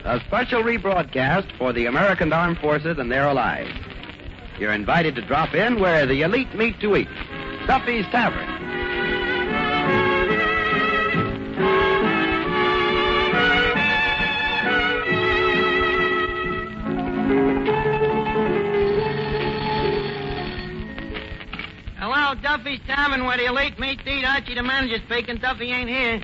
a special rebroadcast for the American Armed Forces and their allies. You're invited to drop in where the elite meet to eat. Duffy's Tavern. Hello, Duffy's Tavern, where the elite meet to eat. Archie the Manager speaking. Duffy ain't here.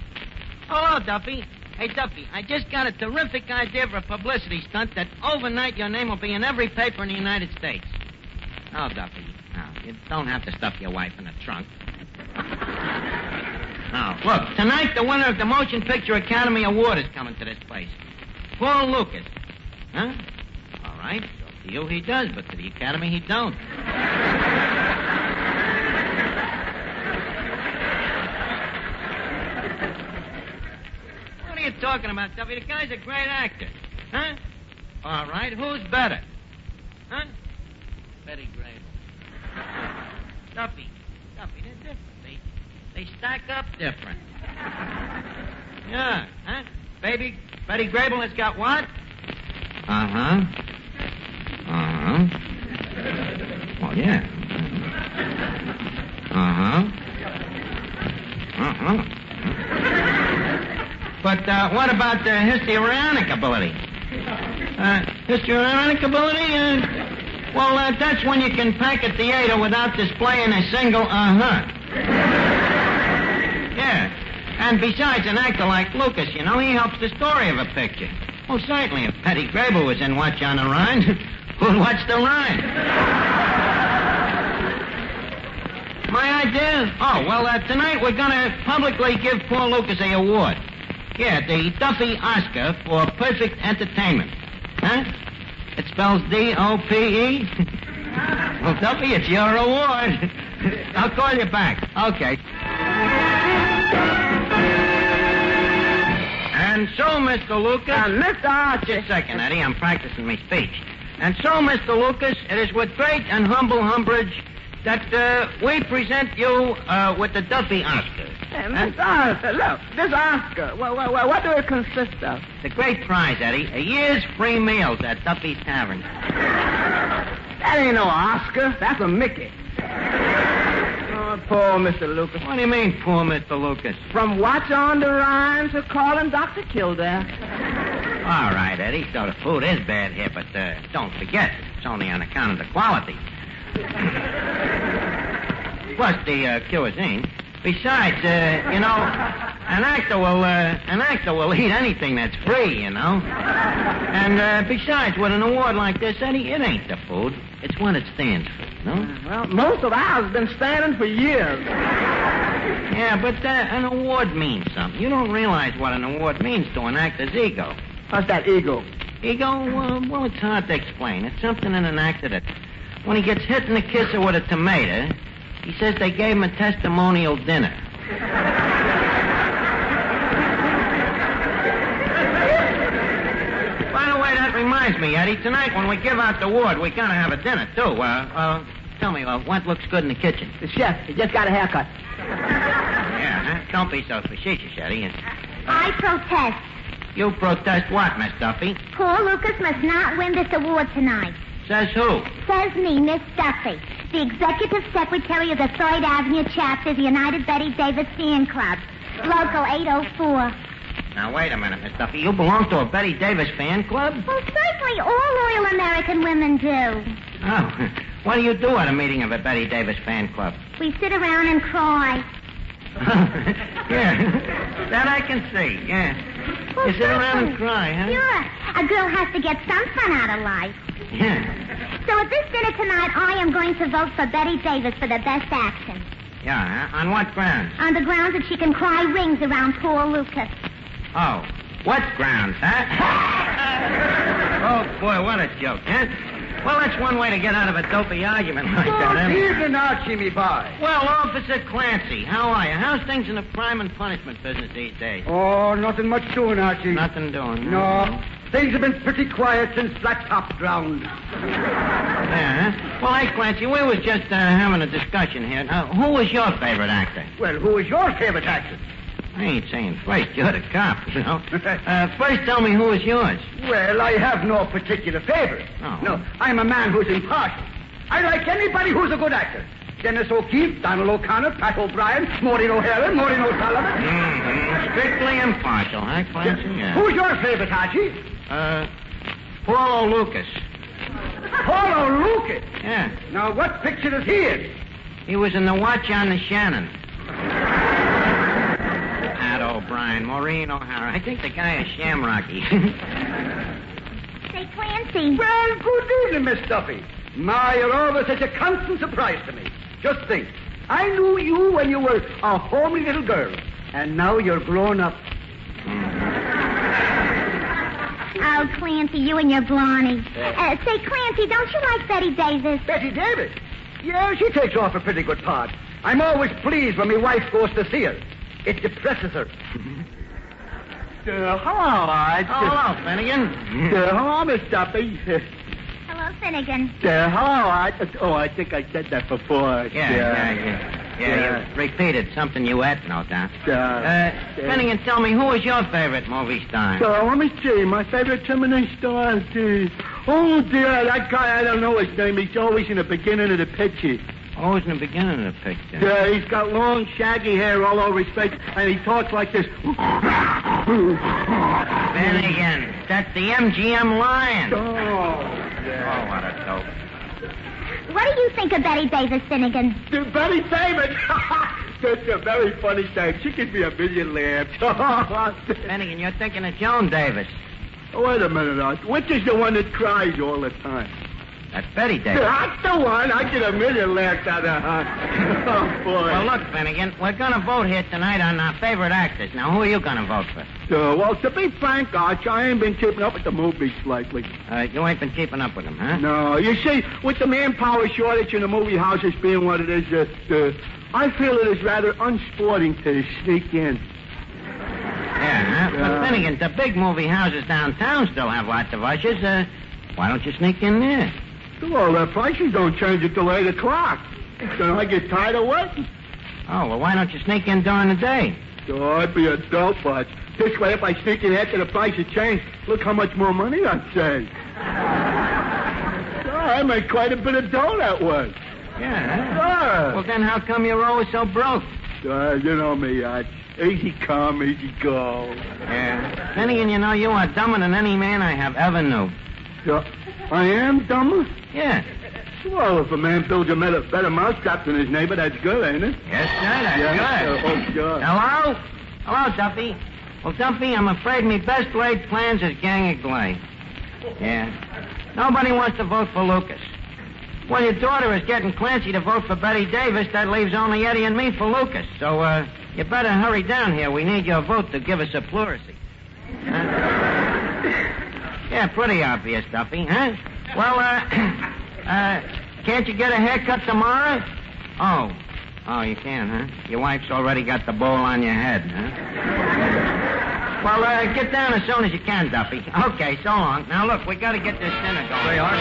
Hello, Duffy. Hey, Duffy, I just got a terrific idea for a publicity stunt that overnight your name will be in every paper in the United States. Oh, Duffy, no, you don't have to stuff your wife in a trunk. Oh, look, tonight the winner of the Motion Picture Academy Award is coming to this place. Paul Lukas. Huh? All right, so to you he does, but to the Academy he don't. What are you talking about, Duffy? The guy's a great actor. Huh? All right, who's better? Huh? Betty Grable. Duffy, they're different. They stack up different. Yeah, huh? Betty Grable has got what? Uh-huh. Uh-huh. Well, yeah. Uh-huh. Uh-huh. But what about the histrionic ability? Histrionic ability? Well, that's when you can pack a theater without displaying a single uh-huh. Yeah. And besides, an actor like Lukas, you know, he helps the story of a picture. Oh, certainly, if Betty Grable was in Watch on the Rhine, who'd watch the Rhine? My idea? Oh, well, tonight we're going to publicly give Paul Lukas an award. Yeah, the Duffy Oscar for perfect entertainment. Huh? It spells D-O-P-E? Well, Duffy, it's your award. I'll call you back. Okay. And so, Mr. Lukas... Mr. Archie... Just a second, Eddie. I'm practicing my speech. And so, Mr. Lukas, it is with great and humble umbrage that we present you with the Duffy Oscar. Hey, Mr. Archie, look, this Oscar, what do it consist of? The great prize, Eddie, a year's free meals at Duffy's Tavern. That ain't no Oscar. That's a Mickey. Oh, poor Mr. Lukas. What do you mean, poor Mr. Lukas? From Watch on the Rhine to calling Dr. Kildare. All right, Eddie, so the food is bad here, but don't forget, it's only on account of the quality. Plus the cuisine. Besides, you know, an actor will eat anything that's free, you know. And besides, with an award like this, Eddie, it ain't the food. It's what it stands for, you know? Well, most of ours have been standing for years. Yeah, but an award means something. You don't realize what an award means to an actor's ego. What's that ego? Ego? Well, it's hard to explain. It's something in an actor that when he gets hit in the kisser with a tomato, he says they gave him a testimonial dinner. By the way, that reminds me, Eddie, tonight when we give out the award, we gotta have a dinner, too. Tell me, what looks good in the kitchen? The chef. He just got a haircut. Yeah, huh? Don't be so facetious, Eddie. I protest. You protest what, Miss Duffy? Paul Lukas must not win this award tonight. Says who? Says me, Miss Duffy, the executive secretary of the 3rd Avenue chapter of the United Betty Davis Fan Club, local 804. Now, wait a minute, Miss Duffy. You belong to a Betty Davis fan club? Well, certainly all loyal American women do. Oh, what do you do at a meeting of a Betty Davis fan club? We sit around and cry. Yeah, that I can see, yeah. Well, You sit around and cry, huh? Sure. A girl has to get some fun out of life. Yeah. So at this dinner tonight, I am going to vote for Betty Davis for the best action. Yeah, huh? On what grounds? On the grounds that she can cry rings around Paul Lukas. Oh, what grounds, huh? Oh, boy, what a joke, huh? Well, that's one way to get out of a dopey argument like that, anyway. Evening, Archie, me boy. Well, Officer Clancy, how are you? How's things in the crime and punishment business these days? Oh, nothing much doing, Archie. Nothing doing. No. Things have been pretty quiet since Black Top drowned. Yeah, huh? Well, hey, Clancy, we was just having a discussion here. Who was your favorite actor? Well, who is your favorite actor? I ain't saying first. You're the cop, you know. First, tell me who is yours. Well, I have no particular favorite. Oh. No, I'm a man who's impartial. I like anybody who's a good actor. Dennis O'Keefe, Donald O'Connor, Pat O'Brien, Maureen O'Hara, Maureen O'Sullivan. Mm-hmm. Strictly impartial, huh, Clancy? Yeah. Who's your favorite, Archie? Paul Lukas. Paul Lukas? Yeah. Now, what picture is he in? He was in The Watch on the Shannon. Pat O'Brien, Maureen O'Hara. I think the guy is Shamrocky. Say, Clancy. Well, good evening, Miss Duffy. My, you're always such a constant surprise to me. Just think, I knew you when you were a homely little girl, and now you're grown up. Oh, Clancy, you and your Blarney. Say, Clancy, don't you like Betty Davis? Betty Davis? Yeah, she takes off a pretty good part. I'm always pleased when my wife goes to see her. It depresses her. Hello, Arch. Hello, Finnegan. Hello, Miss Duffy. Hello, Finnegan. Hello, Arch. Oh, I think I said that before. Yeah, you repeated something you had, no doubt. Finnegan, tell me, who is your favorite movie star? So, let me see. My favorite feminine star is... Oh, dear, that guy, I don't know his name. He's always in the beginning of the picture. Always in the beginning of the picture. Yeah, he's got long, shaggy hair all over his face, and he talks like this. Finnegan, that's the MGM Lion. Oh, Oh, what a dope. What do you think of Betty Davis, Finnegan? Betty Davis. That's a very funny thing. She gives me a million laughs. Finnegan, you're thinking of Joan Davis. Wait a minute, Arch. Which is the one that cries all the time? That's Betty Davis. That's the one. I get a million laughs out of her. Oh, boy. Well, look, Finnegan, we're going to vote here tonight on our favorite actors. Now, who are you going to vote for? Well, to be frank, Arch, I ain't been keeping up with the movies lately. You ain't been keeping up with them, huh? No. You see, with the manpower shortage in the movie houses being what it is, I feel it is rather unsporting to sneak in. Yeah, huh? But, Finnegan, the big movie houses downtown still have lots of ushers. Why don't you sneak in there? Well, the prices don't change until 8 o'clock. So I get tired of waiting. Oh, well, why don't you sneak in during the day? So I'd be a dope, Arch. This way, if I sneak in after the prices change, look how much more money I'd save. I make quite a bit of dough that way. Yeah. Huh? Well, then how come you're always so broke? You know me, Arch. Easy come, easy go. Yeah. Finnegan, you know, you are dumber than any man I have ever knew. I am dumber? Yeah. Well, if a man builds a better mousetrap than his neighbor, that's good, ain't it? Yes, sir, that's good. Oh, sure. Hello? Hello, Duffy. Well, Duffy, I'm afraid me best laid plans is gang of glay. Yeah. Nobody wants to vote for Lukas. Well, your daughter is getting Clancy to vote for Betty Davis. That leaves only Eddie and me for Lukas. So, you better hurry down here. We need your vote to give us a pleurisy. Yeah, pretty obvious, Duffy, huh? Well, can't you get a haircut tomorrow? Oh, you can, huh? Your wife's already got the bowl on your head, huh? Well, get down as soon as you can, Duffy. Okay, so long. Now, look, we got to get this dinner going. They are.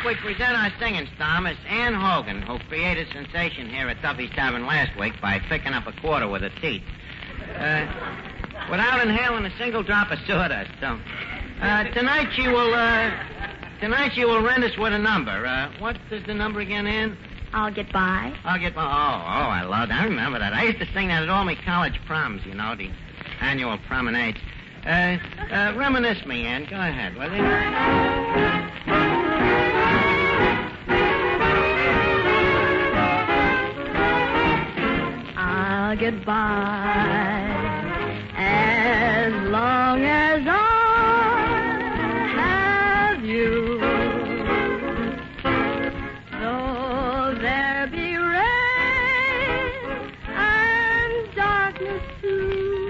we present our singing star, Miss Ann Hogan, who created sensation here at Duffy's Tavern last week by picking up a quarter with her teeth. Without inhaling a single drop of sawdust. So, tonight she will rent us with a number. What is the number again, Ann? I'll get by. I'll get by. I love that. I remember that. I used to sing that at all my college proms, you know, the annual promenades. Reminisce me, Ann. Go ahead, will you? I'll get by as long as I have you. Though there be rain and darkness too,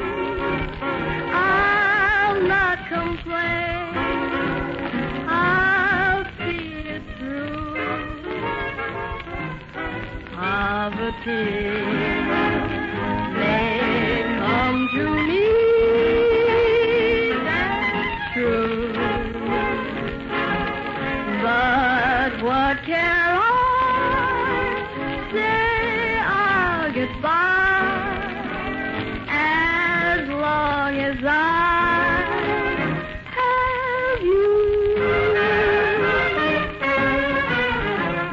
I'll not complain. I'll see it through. Poverty may come to me, that's true. But what care I? Say I'll get by as long as I have you.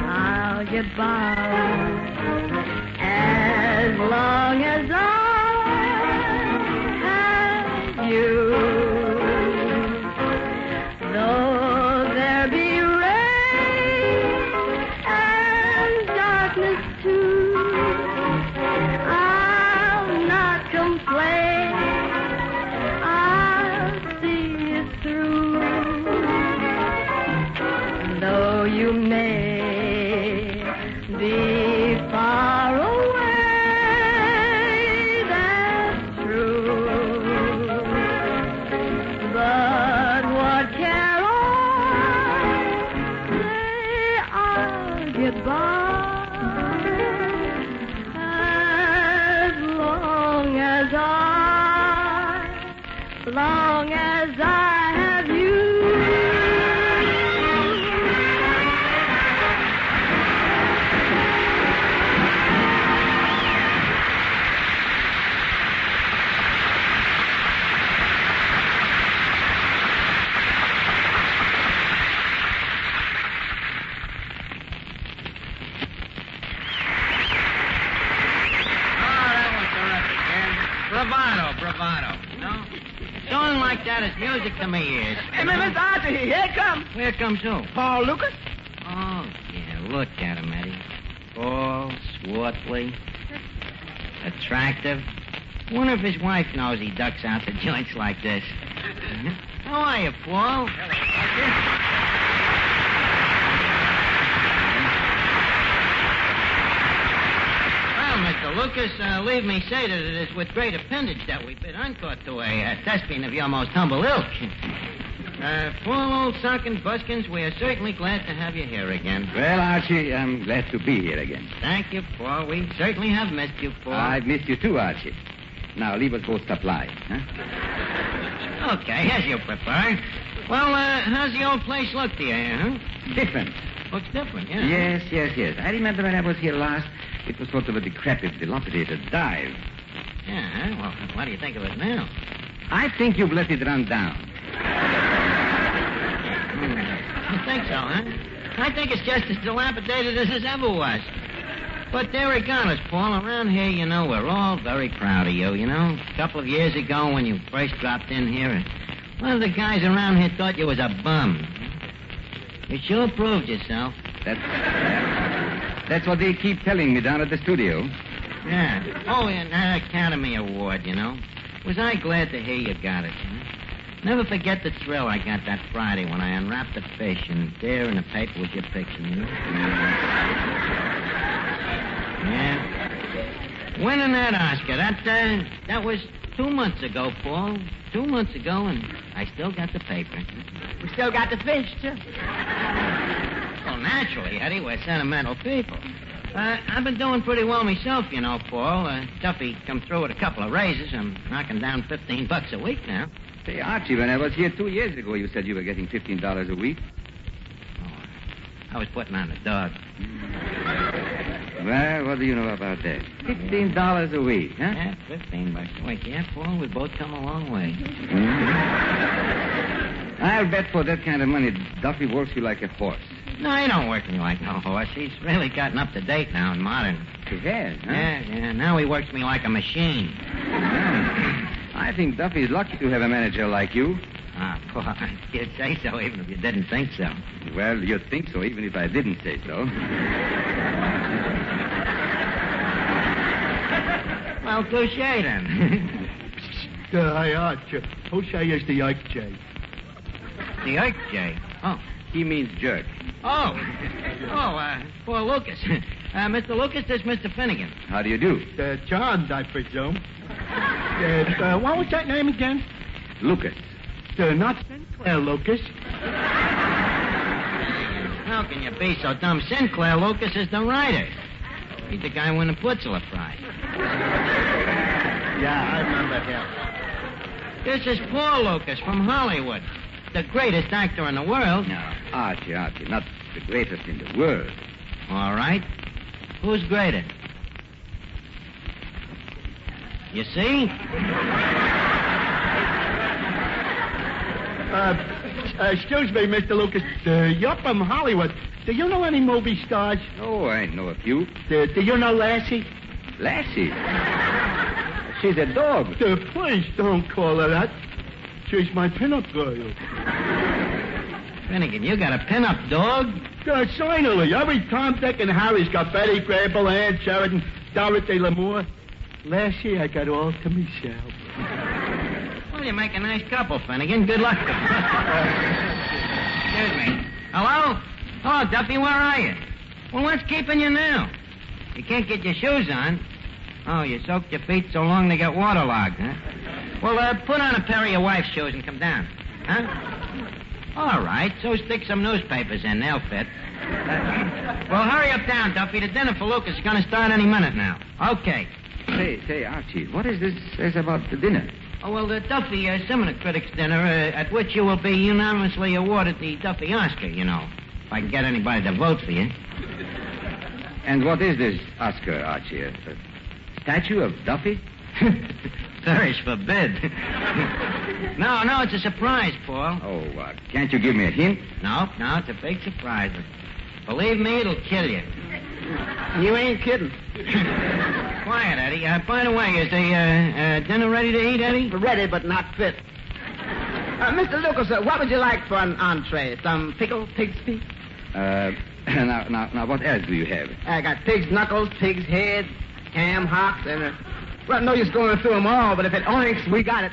I'll get by as long as I have you. Though there be rain and darkness too, I'll not complain. I'll see it through. Though you may be far away, that's true. But what care I? Say I'll get by as long as I have you. Bravado. No? A song like that is music to my ears. Hey, Mr. Archie, here he comes. Where comes who? Paul Lukas? Oh, yeah, look at him, Eddie. Tall, swarthy, attractive. Wonder if his wife knows he ducks out to joints like this. How are you, Paul? Well, Mr. Lukas, leave me say that it is with great appendage that we bid encore to a thespian of your most humble ilk. Paul, old sock and buskins, we are certainly glad to have you here again. Well, Archie, I'm glad to be here again. Thank you, Paul. We certainly have missed you, Paul. I've missed you too, Archie. Now, leave us both supply, huh? Okay, as you prefer. Well, how's the old place look to you, huh? Different. Looks different, yeah. Yes. I remember when I was here last, it was sort of a decrepit, dilapidated dive. Yeah, huh? Well, what do you think of it now? I think you've let it run down. You think so, huh? I think it's just as dilapidated as it ever was. But there regardless, Paul, around here, you know, we're all very proud of you, you know. A couple of years ago when you first dropped in here, one of the guys around here thought you was a bum. You sure proved yourself. That's what they keep telling me down at the studio. Yeah. Oh, and that Academy Award, you know. Was I glad to hear you got it, you know? Never forget the thrill I got that Friday when I unwrapped the fish, and there in the paper was your picture, you know? Yeah. Winning that Oscar, that was 2 months ago, Paul. 2 months ago, and I still got the paper. We still got the fish, too. Well, naturally, Eddie, we're sentimental people. I've been doing pretty well myself, you know, Paul. Duffy come through with a couple of raises. I'm knocking down $15 a week now. Say, Archie, when I was here 2 years ago, you said you were getting $15 a week. Oh, I was putting on the dog. Well, what do you know about that? $15 a week, huh? Yeah, $15 a week. Yeah, Paul, we both come a long way. I'll bet for that kind of money, Duffy works you like a horse. No, he don't work me like no horse. He's really gotten up to date now and modern. He has, huh? Yeah. Now he works me like a machine. I think Duffy's lucky to have a manager like you. Ah, Paul, you'd say so even if you didn't think so. Well, you'd think so even if I didn't say so. Well, touche then. Hi, Archie. Who say is the Archie? The Archie? Oh. He means jerk. Poor Lukas. Mr. Lukas, this is Mr. Finnegan. How do you do? John, I presume. What was that name again? Lucas. Not Sinclair Lucas. How can you be so dumb? Sinclair Lucas is the writer. He's the guy who won the Pulitzer Prize. Yeah, I remember him. This is Paul Lukas from Hollywood. The greatest actor in the world. No, Archie, not the greatest in the world. All right. Who's greater? You see? Excuse me, Mr. Lucas. You're from Hollywood. Do you know any movie stars? Oh, I know a few. Do you know Lassie? Lassie? She's a dog. Please don't call her that. She's my pinup girl. Finnegan, you got a pinup dog? Finally. Every Tom, Dick, and Harry's got Betty Grable, Ann Sheridan, Dorothy Lamour. Lassie, I got all to myself. Well, you make a nice couple, Finnegan. Good luck to you. Excuse me. Hello? Oh, Duffy, where are you? Well, what's keeping you now? You can't get your shoes on. Oh, you soaked your feet so long they got waterlogged, huh? Well, put on a pair of your wife's shoes and come down. Huh? All right, so stick some newspapers in. They'll fit. Well, hurry up down, Duffy. The dinner for Lukas is going to start any minute now. Okay. Say, Archie, what is this about the dinner? Oh, well, the Duffy Seminar Critics dinner, at which you will be unanimously awarded the Duffy Oscar, you know. If I can get anybody to vote for you. And what is this Oscar, Archie? A statue of Duffy? Perish forbid. No, it's a surprise, Paul. Oh, can't you give me a hint? No, it's a big surprise. Believe me, it'll kill you. You ain't kidding. Quiet, Eddie. By the way, is the dinner ready to eat, Eddie? Ready, but not fit. Mr. Lucas, what would you like for an entree? Some pickled pig's feet? Now, what else do you have? I got pig's knuckles, pig's head, ham hocks, and... well, no use going through them all, but if it oinks, we got it.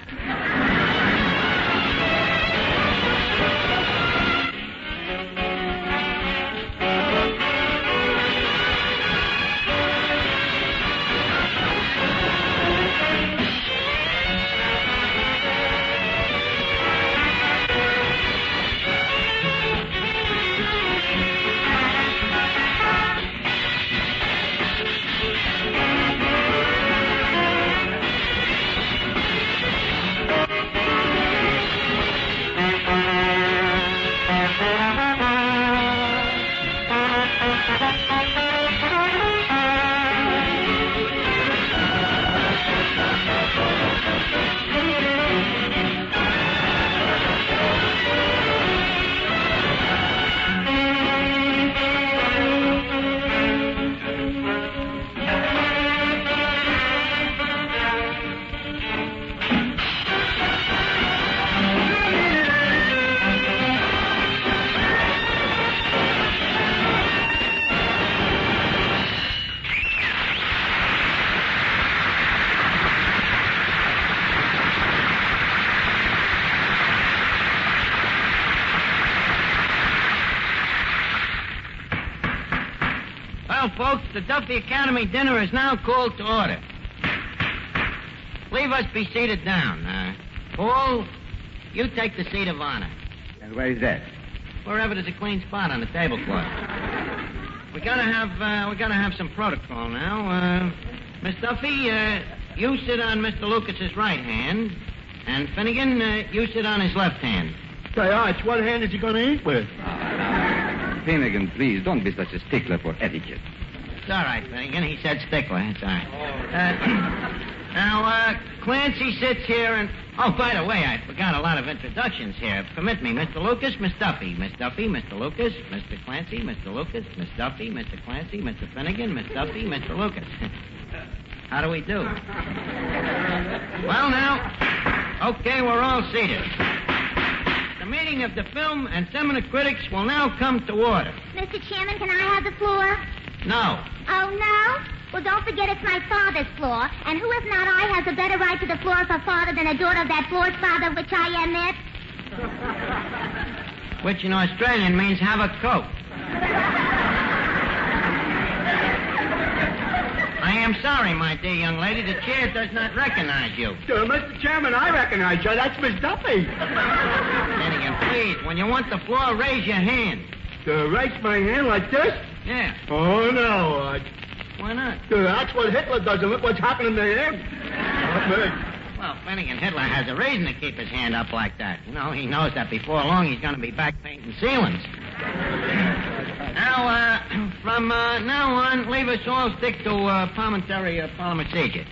Well, folks, the Duffy Academy dinner is now called to order. Leave us be seated down. Paul, you take the seat of honor. And where is that? Wherever there's a clean spot on the tablecloth. We're gonna have some protocol now. Miss Duffy, you sit on Mr. Lucas's right hand, and Finnegan, you sit on his left hand. Say, Arch, what hand is he going to eat with? Finnegan, please, don't be such a stickler for etiquette. It's all right, Finnegan. He said stickler. It's all right. Now, Clancy sits here and... Oh, by the way, I forgot a lot of introductions here. Permit me, Mr. Lukas, Miss Duffy. Miss Duffy, Mr. Lukas, Mr. Clancy, Mr. Lukas, Miss Duffy, Mr. Clancy, Mr. Finnegan, Miss Duffy, Mr. Lukas. How do we do? Well, now, okay, we're all seated. The meeting of the film and seminar critics will now come to order. Mr. Chairman, can I have the floor? No. Oh, no? Well, don't forget it's my father's floor. And who, if not I, has a better right to the floor of her father than a daughter of that floor's father, which I am it? Which in Australian means have a coat. I am sorry, my dear young lady. The chair does not recognize you. Mr. Chairman, I recognize you. That's Miss Duffy. Finnegan, please, when you want the floor, raise your hand. Raise my hand like this? Yeah. Oh, no. Why not? That's what Hitler does, and look what's happening to him. Well, Finnegan, Hitler has a reason to keep his hand up like that. You know, he knows that before long he's going to be back painting ceilings. Now, from now on, leave us all stick to parliamentary procedure.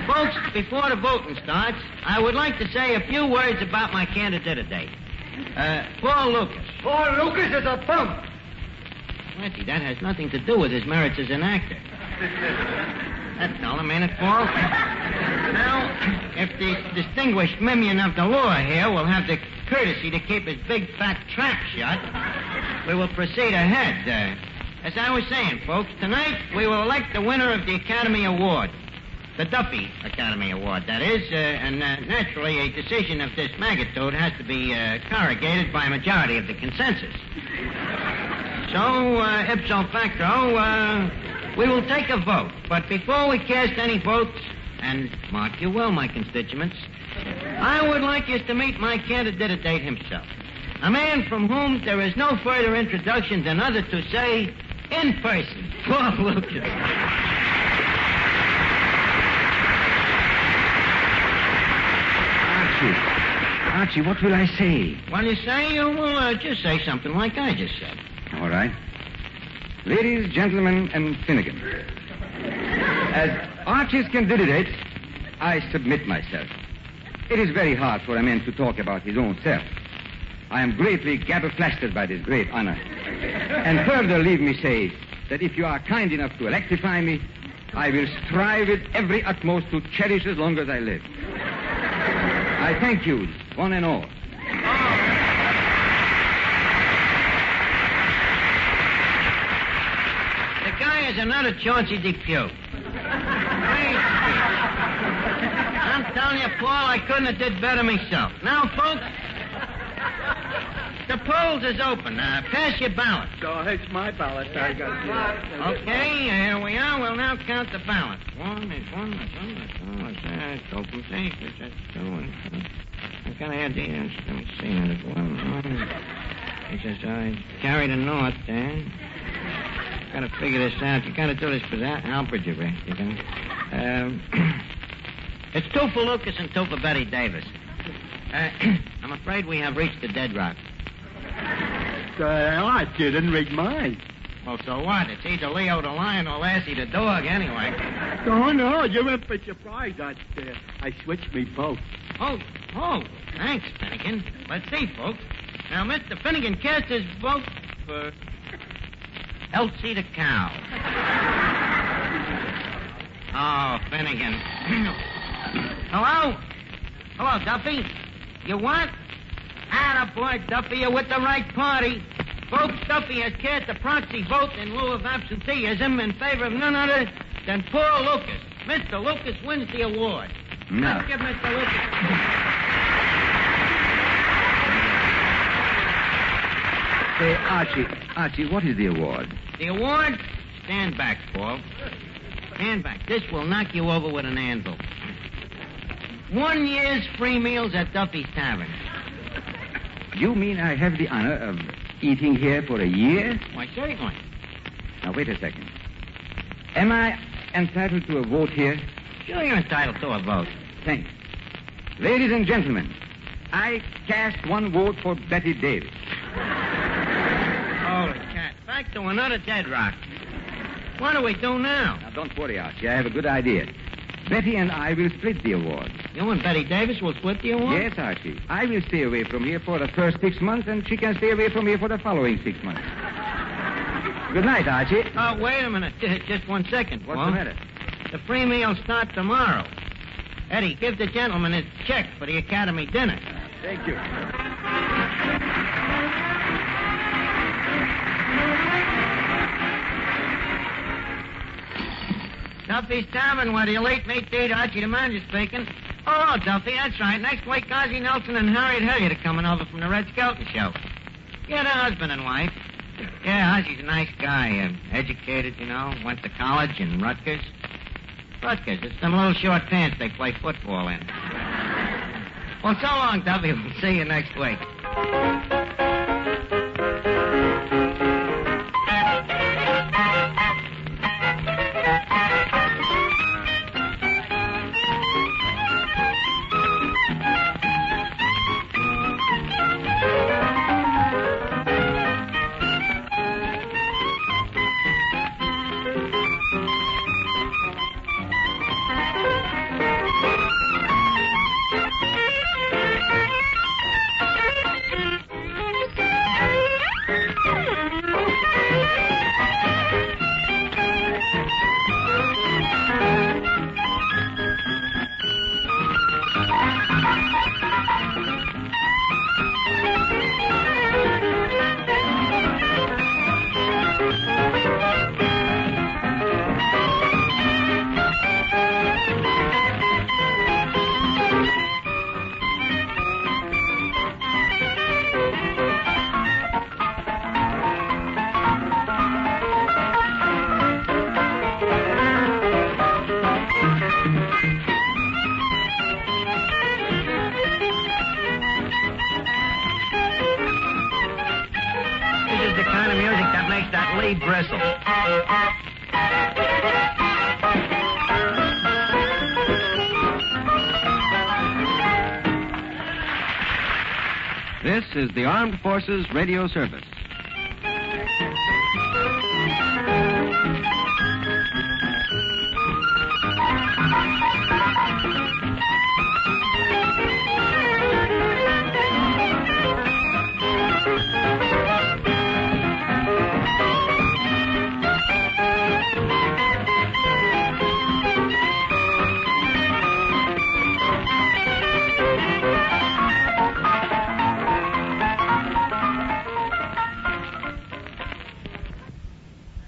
Folks, before the voting starts, I would like to say a few words about my candidate today. Paul Lukas. Paul Lukas is a punk. Clancy, that has nothing to do with his merits as an actor. That's all, ain't it, Paul? Now, if the distinguished minion of the law here will have the courtesy to keep his big fat trap shut, we will proceed ahead. As I was saying, folks, tonight we will elect the winner of the Academy Award. The Duffy Academy Award, that is, and naturally a decision of this magnitude has to be corrugated by a majority of the consensus. So, ipso facto, we will take a vote. But before we cast any votes, and mark you well, my constituents, I would like you to meet my candidate himself. A man from whom there is no further introduction than other to say, in person, Paul Lukas. Archie, what will I say? What do you say? You will just say something like I just said. All right. Ladies, gentlemen, and Finnegan. As Archie's candidate, I submit myself. It is very hard for a man to talk about his own self. I am greatly gabberflasted by this great honor. And further, leave me say that if you are kind enough to electrify me, I will strive with every utmost to cherish as long as I live. I thank you, one and all. The guy is another Chauncey Depew. I'm telling you, Paul, I couldn't have did better myself. Now, folks, the polls is open. Pass your ballot. So it's my ballot. I got Okay, here we are. We'll now count the ballots. One. Open safe. I'm gonna have the. Let me see. There's one. He says I carried a north there. Gotta figure this out. You gotta do this for that. I'll bridge it, Ray. It's two for Lukas and two for Betty Davis. I'm afraid we have reached the dead rock. I didn't read mine. Well, so what? It's either Leo the lion or Lassie the dog, anyway. Oh, no, you're in for surprise. I switched me vote. Oh, thanks, Finnegan. Let's see, folks. Now, Mr. Finnegan cast his vote for Elsie the cow. Oh, Finnegan. Hello? Hello, Duffy? You what? Attaboy, Duffy, you're with the right party. Folks, Duffy has cast a proxy vote in lieu of absenteeism in favor of none other than Paul Lukas. Mr. Lukas wins the award. No. Let's give Mr. Lukas... Say, Archie, what is the award? The award? Stand back, Paul. Stand back. This will knock you over with an anvil. 1 year's free meals at Duffy's Tavern. You mean I have the honor of eating here for a year? Why, certainly. Now, wait a second. Am I entitled to a vote here? Sure, you're entitled to a vote. Thanks. Ladies and gentlemen, I cast one vote for Betty Davis. Oh, Back to another deadlock. What do we do now? Now, don't worry, Archie. I have a good idea. Betty and I will split the award. You and Betty Davis will split the award? Yes, Archie. I will stay away from here for the first 6 months, and she can stay away from here for the following 6 months. Good night, Archie. Oh, wait a minute. Just 1 second. What's the matter? The free meals start tomorrow. Eddie, give the gentleman his check for the Academy dinner. Thank you. Duffy's Tavern, where the late mate date Archie the Manager speaking. Oh, Duffy, that's right. Next week, Ozzie Nelson and Harriet Hilliard are coming over from the Red Skelton show. Yeah, they're husband and wife. Yeah, Ozzie's a nice guy. Educated, you know. Went to college in Rutgers. Rutgers, it's them little short pants they play football in. Well, so long, Duffy. We'll see you next week. Bristle. This is the Armed Forces Radio Service.